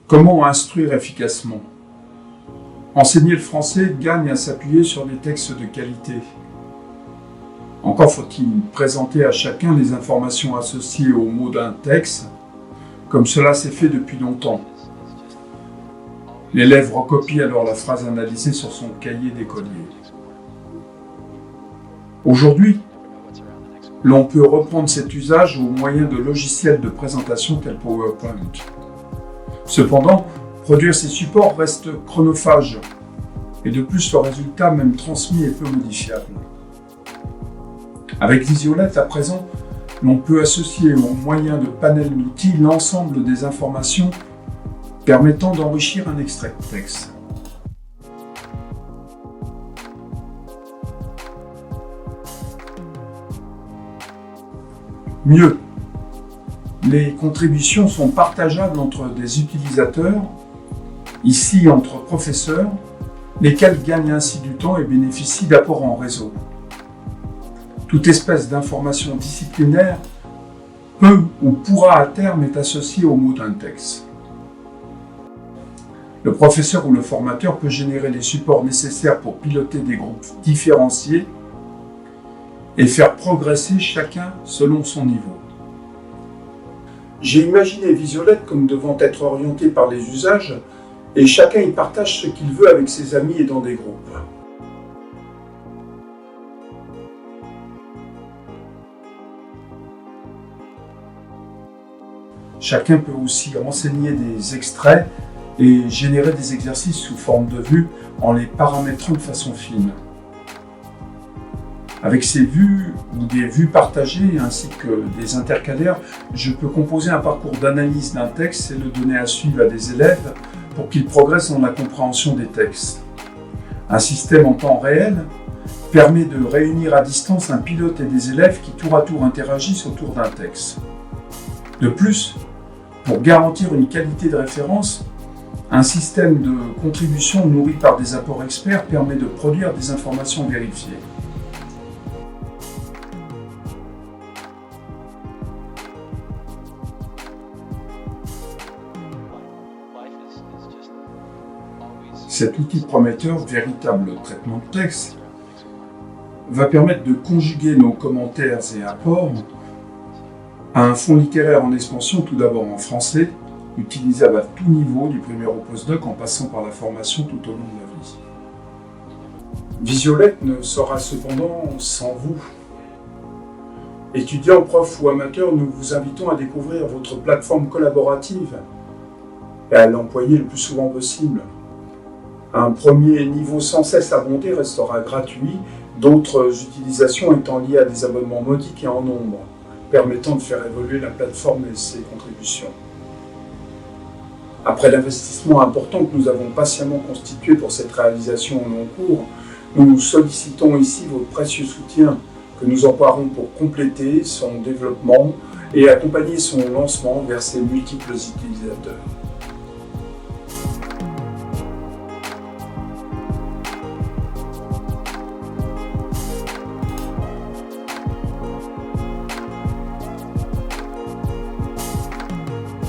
Comment instruire efficacement? Enseigner le français gagne à s'appuyer sur des textes de qualité. Encore faut-il présenter à chacun les informations associées aux mots d'un texte, comme cela s'est fait depuis longtemps. L'élève recopie alors la phrase analysée sur son cahier d'écolier. Aujourd'hui, l'on peut reprendre cet usage au moyen de logiciels de présentation tels PowerPoint. Cependant, produire ces supports reste chronophage et de plus le résultat même transmis est peu modifiable. Avec Visiolette à présent, l'on peut associer au moyen de panels d'outils l'ensemble des informations permettant d'enrichir un extrait de texte. Mieux, les contributions sont partageables entre des utilisateurs, ici entre professeurs, lesquels gagnent ainsi du temps et bénéficient d'apports en réseau. Toute espèce d'information disciplinaire peut ou pourra à terme être associée au mot d'un texte. Le professeur ou le formateur peut générer les supports nécessaires pour piloter des groupes différenciés et faire progresser chacun selon son niveau. J'ai imaginé Visiolette comme devant être orienté par les usages et chacun y partage ce qu'il veut avec ses amis et dans des groupes. Chacun peut aussi renseigner des extraits et générer des exercices sous forme de vues en les paramétrant de façon fine. Avec ces vues ou des vues partagées ainsi que des intercalaires, je peux composer un parcours d'analyse d'un texte et le donner à suivre à des élèves pour qu'ils progressent dans la compréhension des textes. Un système en temps réel permet de réunir à distance un pilote et des élèves qui tour à tour interagissent autour d'un texte. De plus, pour garantir une qualité de référence, un système de contribution nourri par des apports experts permet de produire des informations vérifiées. Cet outil prometteur, véritable traitement de texte, va permettre de conjuguer nos commentaires et apports à un fond littéraire en expansion, tout d'abord en français, utilisable à tout niveau, du primaire au postdoc, en passant par la formation tout au long de la vie. Visiolette ne sera cependant sans vous. Étudiants, profs ou amateurs, nous vous invitons à découvrir votre plateforme collaborative et à l'employer le plus souvent possible. Un premier niveau sans cesse abondé restera gratuit, d'autres utilisations étant liées à des abonnements modiques et en nombre, permettant de faire évoluer la plateforme et ses contributions. Après l'investissement important que nous avons patiemment constitué pour cette réalisation au long cours, nous sollicitons ici votre précieux soutien que nous emploierons pour compléter son développement et accompagner son lancement vers ses multiples utilisateurs.